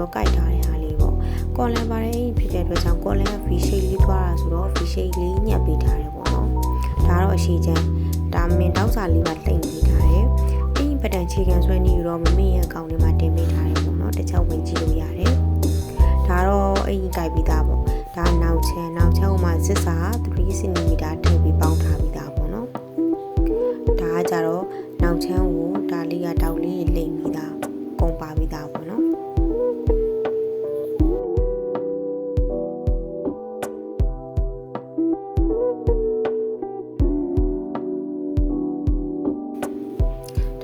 ရောကြိုက်ထားတဲ့ဟာလေးပေါ့ကော်လန်ပါတဲ့အင်ဖြစ်တဲ့အတွက်ကြောင့်ကော်လန်က V shape လေးသွားတာဆိုတော့ V shape လေးညှပ်ပေးထားတယ်ပေါ့နော်ဒါတော့အရှိချမ်းဒါမင်းတောက်စာလေးပါတိတ်ပေးထားတယ်အင်ပတန်ခြေခံဆွဲနေရောမမေရဲ့အကောင့်ထဲမှာတင်ပေးထားတယ်ပေါ့နော်တစ်ချက်ဝင်ကြည့်လို့ရတယ်ဒါတော့အင်ကြိုက်ပြီးသားပေါ့ဒါနောက်ချမ်းမှာစစ်စာ3 cm ထည့်ပြီးပေါင်းထားပြီးသားပေါ့နော်ဒါကကြတော့နောက်ချမ်းကိုဒါလေးကတောက်လေးလိမ့်ပြီးသားပုံပါပြီးသားပေါ့နော်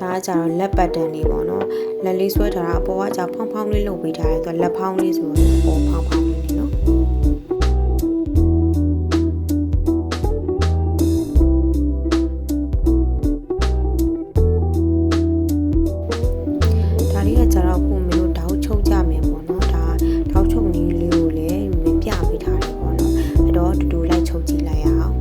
ဒါကကြတော့လက်ပတ်တန်လေးပေါ့နော်လက်လေးဆွဲထားတာအပေါ်ကကြဖောင်းဖောင်းလေးလုပ်ပေးထားတယ်သူကလက်ဖောင်းလေးဆိုတော့ပေါ်ဖောင်းဖောင်းလေးနေနော်ဒါလေးကကြတော့ကိုမင်းတို့တောက်ချုပ်ကြမယ်ပေါ့နော်ဒါတောက်ချုပ်နည်းလေးကိုလည်းမင်းပြပေးထားတယ်ပေါ့နော်အဲ့တော့တူတူလိုက်ချုပ်ကြည့်လိုက်ရအောင်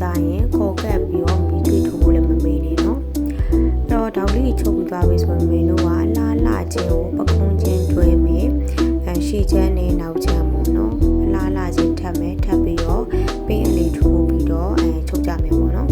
ကြရင်ခေါ်ကပ်ပြီးတော့မီးထွေးထိုးဖို့လည်းမမေ့နဲ့နော်အဲ့တော့ဒေါက်လေးချုပ်ပြီးသွားပြီဆိုရင်မင်းတို့ကအလားလာခြင်းကိုပကုံးချင်းတွဲမယ်ရှေ့ချမ်းနဲ့နောက်ချမ်းပေါ့နော်အလားလာခြင်းထပ်မယ်ထပ်ပြီးတော့ပင်းအလေးထိုးပြီးတော့ချုပ်ကြမယ်ပေါ့နော်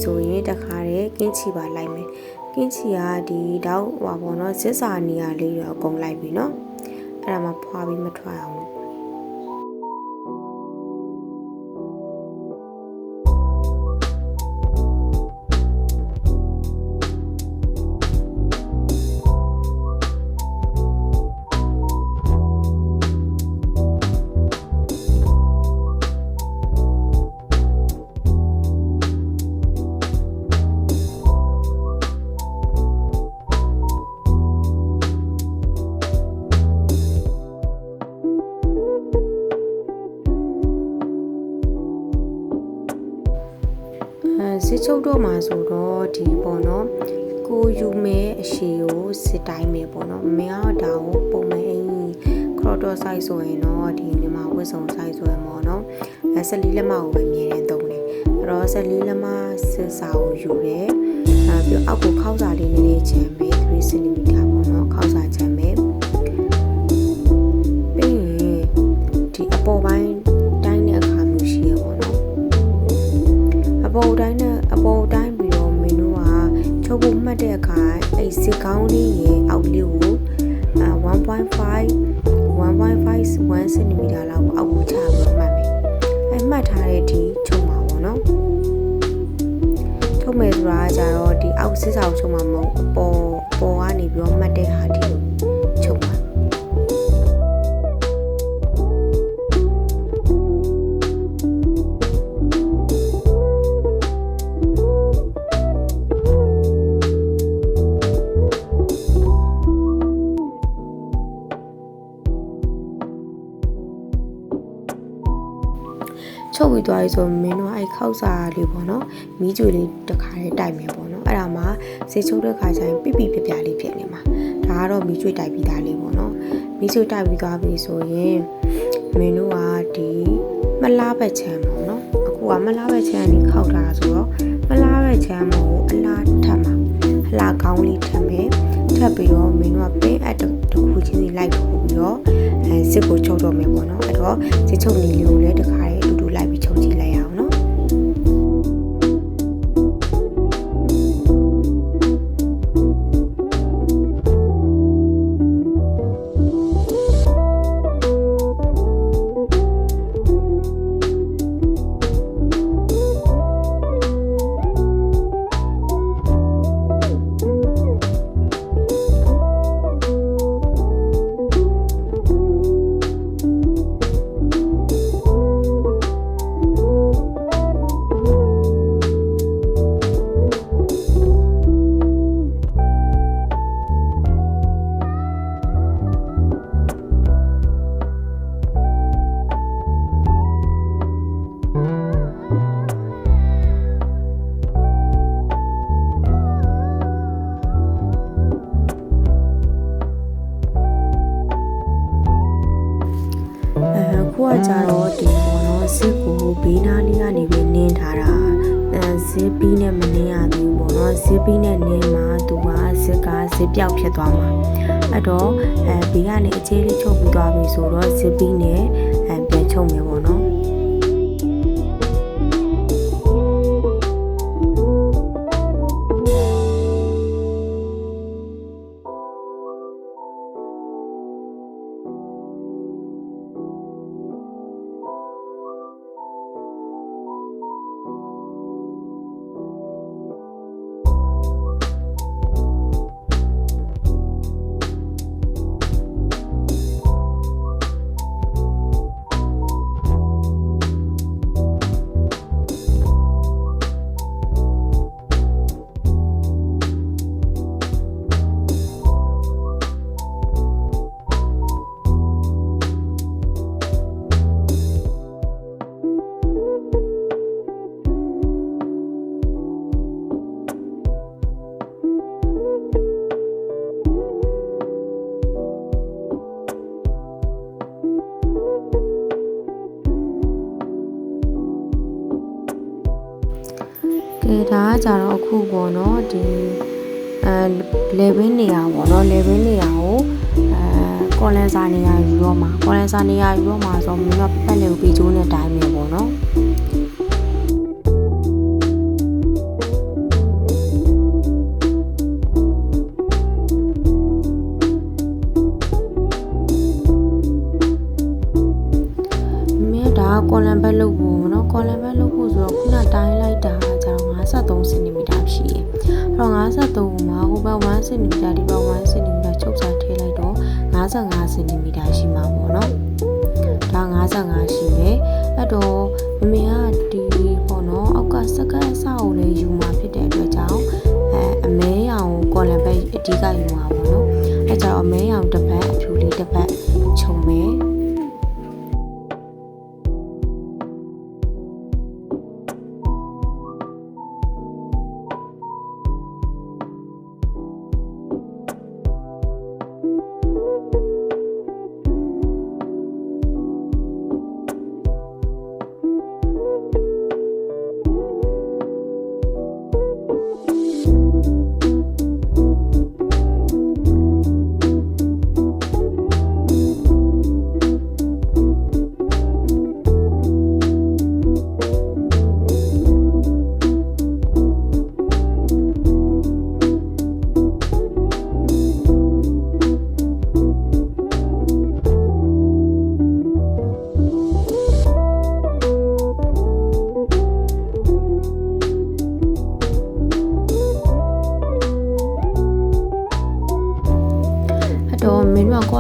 ဆိုရင်တခါတည်းကင်းချီပါလိုက်မယ်ကင်းချီကဒီတော့ဟောပေါ့နော်စစ်စာနေရာလေးတော့အကုန်လိုက်ပြီနော်အဲ့ဒါမှဖွာပြီးမထွက်အောင်စစ်ချုပ်တော့မှာဆိုတော့ဒီပေါ့နော်ကိုယူမဲအရှိကိုစစ်တိုင်းမယ်ပေါ့နော်မင်းကတော့ဒါကိုပုံမှန်အင်းခရော့တော့ size ဆိုရင်တော့ဒီမြန်မာဝတ်စုံ size ဆိုရင်ပေါ့နော်14လက်မကိုပဲမြင်တယ်တုံးတယ်အဲ့တော့14လက်မစစ်စာကိုယူတယ်ပြီးအောက်ကိုခောက်စာလေးနည်းနည်းချမ်းမယ်3 cm ပေါ့နော်ခောက်စာချမ်းမယ်ပြီးရင်ဒီအပေါ်ပိုင်းတိုင်းတဲ့အခါမျိုးရှိရပေါ့နော်အပေါ်တိုင်းပြီးတော့မင်းတို့ကချုပ်ဖို့မှတ်တဲ့အခါအဲ့စစ်ကောင်းလေးရဲ့အောက်လေးကို1.5 cm လောက်အောက်ကိုချပြီးမှတ်မယ်အဲ့မှတ် တ်ထားတဲ့ဒီချုပ်မှာပေါ့နော်ချုပ်မယ်ဆိုတာကြတော့ဒီအောက်စစ်စာကိုချုပ်မှာမဟုတ်ပေါ်ကနေပြီးတော့မှတ်တဲ့ဟာဒီချုပ်မှာချုပ်ပြီးသွားပြီဆိုမင်းတို့အဲ့ခောက်စာလေးပေါ့နော်မီးကြွေလေးတစ်ခါလေးတိုက်မယ်ပေါ့နော်အဲ့ဒါမှစေချုပ်တဲ့ခါကျရင်ပြပြပြပြလေးဖြစ်နေမှာဒါကတော့မီးကြွေတိုက်ပြီးသားလေးပေါ့နော်မီးကြွေတိုက်ပြီးသွားပြီဆိုရင်မင်းတို့ကဒီမလားဘက်ချမ်းပေါ့နော်အခုကမလားဘက်ချမ်းလေးခောက်ထားတာဆိုတော့မလားဘက်ချမ်းမို့အလားထပ်မှာအလားကောင်းလေးထပ်မယ်ထပ်ပြီးတော့မင်းတို့ကပင်းအပ်တစ်ခုချင်းစီလိုက်ပို့ပြီးတော့စစ်ကိုချုပ်တော့မယ်ပေါ့နော်အဲ့တော့စစ်ချုပ်နေလေးကိုလည်းတစ်ခါလေးအတူတူလိုက်ပြီးချုပ်ကြည့်လိုက်အောင်နော်ခုကကြတော့ဒီပေါ့နော်စစ်ကိုဘေးနားလေးကနေပဲနင်းထားတာဇစ်ပီးနဲ့မနင်းရသေးဘူးပေါ့နော်ဇစ်ပီးနဲ့နင်းမှာသူကဇစ်ပြောက်ဖြစ်သွားမှာအဲ့တော့ဘေးကနေအခြေလေးချုပ်ပြီးသွားပြီဆိုတော့ဇစ်ပီးနဲ့ပြန်ချုပ်မယ်ပေါ့နော်ဒါကကြတော့အခုပေါ့နော်ဒီlevel နေရာပေါ့နော် level နေရာကိုကွန်လန်ဆာနေရာယူတော့မှာကွန်လန်ဆာနေရာယူတော့မှာဆိုတော့မင်းတို့ပတ်လေကိုပြီးကျိုးနဲ့တိုင်းမယ်ပေါ့နော်မင်းဒါကွန်လန်ဘက်လုပ်ဖို့နော်ကွန်လန်ဘက်လုပ်ဖို့ဆိုတော့ခုနတိုင်းလိုက်တာကျတော့53စင်တီမီတာရှိတယ်အဲ့တော့53မှာဟိုဘက်1စင်တီမီတာဒီဘက်1စင်တီမီတာချုပ်စာထည့်လိုက်တော့55စင်တီမီတာရှိမှာပေါ့နော်ဒါ55ရှိတယ်အဲ့တော့မမေကဒီပေါ့နော်အောက်ကစကတ်အစကိုလည်းယူမှာဖြစ်တဲ့အတွက်ကြောင့်အမဲရောင်ကော်လန်ဘက်အဓိကယူမှာပေါ့နော်အဲ့ကြတော့အမဲရောင်တစ်ပတ်အဖြူလေးတစ်ပတ်ခြုံမယ်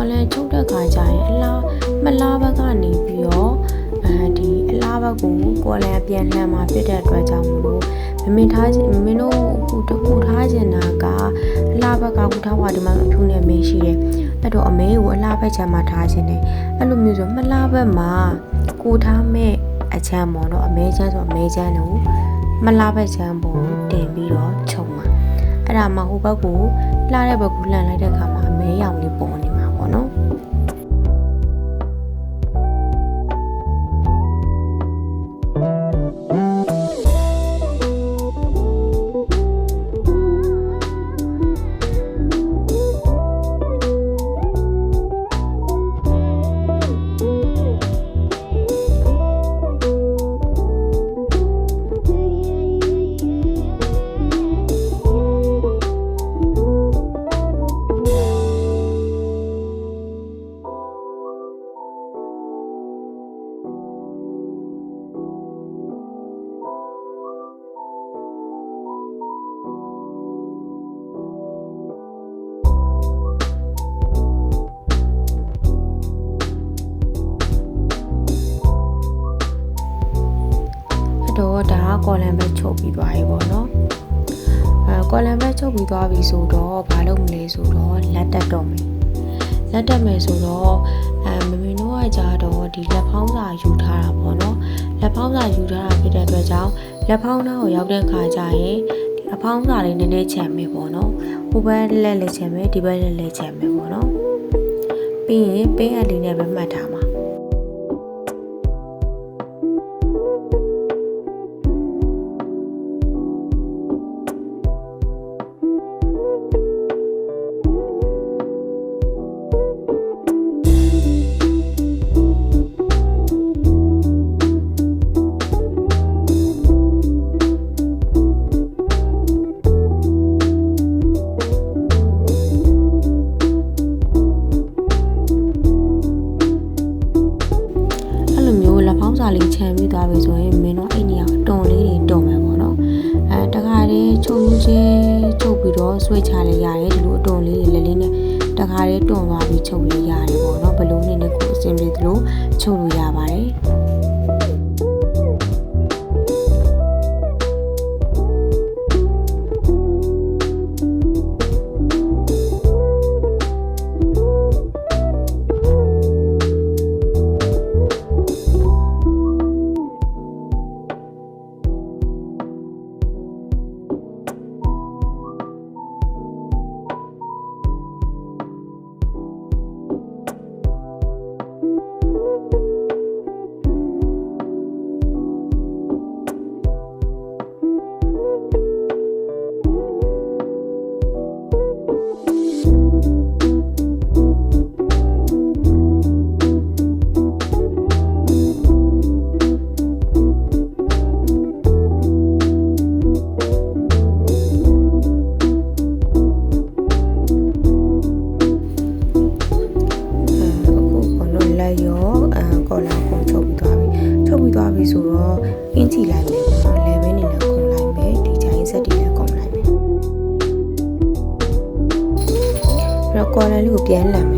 ကော်လန်ချုပ်တဲ့ခါကျရင်အလားမလားဘက်ကနေပြီးတော့ဒီအလားဘက်ကိုကော်လန်ပြန်လှန်มาဖြစ်တဲ့အတွက်ကြောင့်မလို့မင်းတို့ခုထားချင်တာကအလားဘက်ကခုထားပါဒီမှာအဖြူနဲ့မင်းရှိတယ်အဲ့တော့အမေကိုအလားဘက်ချမ်းမှာထားချင်တယ်အဲ့လိုမျိုးဆိုမလားဘက်မှာကိုထားမဲ့အချမ်းပေါ့နော်အမဲချမ်းဆိုအမဲချမ်းကိုမလားဘက်ချမ်းပေါ်တင်ပြီးတော့ချုပ်မှာအဲ့ဒါမှဟိုဘက်ကိုလှတဲ့ဘက်ကိုလှန်လိုက်တဲ့အခါမှာအမဲရောင်လေးပေါ်နေမှာပေါ့နော်တော့ဒါကော်လန်ဘက်ချုပ်ပြီးသွားပြီပေါ့နော်ကော်လန်ဘက်ချုပ်ပြီးသွားပြီဆိုတော့ဘာလုပ်မလဲဆိုတော့လက်တက်တော့မယ်လက်တက်မယ်ဆိုတော့မမင်းတို့ကကြတော့ဒီလက်ဖောင်းစာယူထားတာပေါ့နော်လက်ဖောင်းစာယူထားတာဖြစ်တဲ့အတွက်ကြောင့်လက်ဖောင်းသားကိုရောက်တဲ့ခါကျရင်ဒီအဖောင်းစာလေးနည်းနည်းချန်မယ်ပေါ့နော်ဟိုဘက်လက်လက်ချန်မယ်ဒီဘက်လက်လက်ချန်မယ်ပေါ့နော်ပြီးရင်ပင်းအပ်လေးနဲ့ပဲမှတ်ထားမှာလေးချမ်းပြီးသွားပြီဆိုရင်မင်းတို့အဲ့နေရာတွန်လေးတွေတွန်မယ်ပေါ့နော်တခါတည်းချုပ်ယူချင်းချုပ်ပြီးတော့ဆွဲချလိုက်ရတယ်ဒီလိုတွန်လေးတွေလက်လေးနဲ့တခါတည်းတွန်သွားပြီးချုပ်လိုက်ရတယ်ပေါ့နော်ဘလုံးနဲ့ကိုအစင်ပြေသလိုချုပ်လို့ရပါတယ်ဆိုတော့အင်းချီလိုက်မယ်ပေါ့နော်လေဘဲနေလည်းခုံလိုက်မယ်ဒီချိုင်းဆက်တွေလည်းခုံလိုက်မယ်ပြီးတော့ကော်လန်လေးကိုပြန်လှန်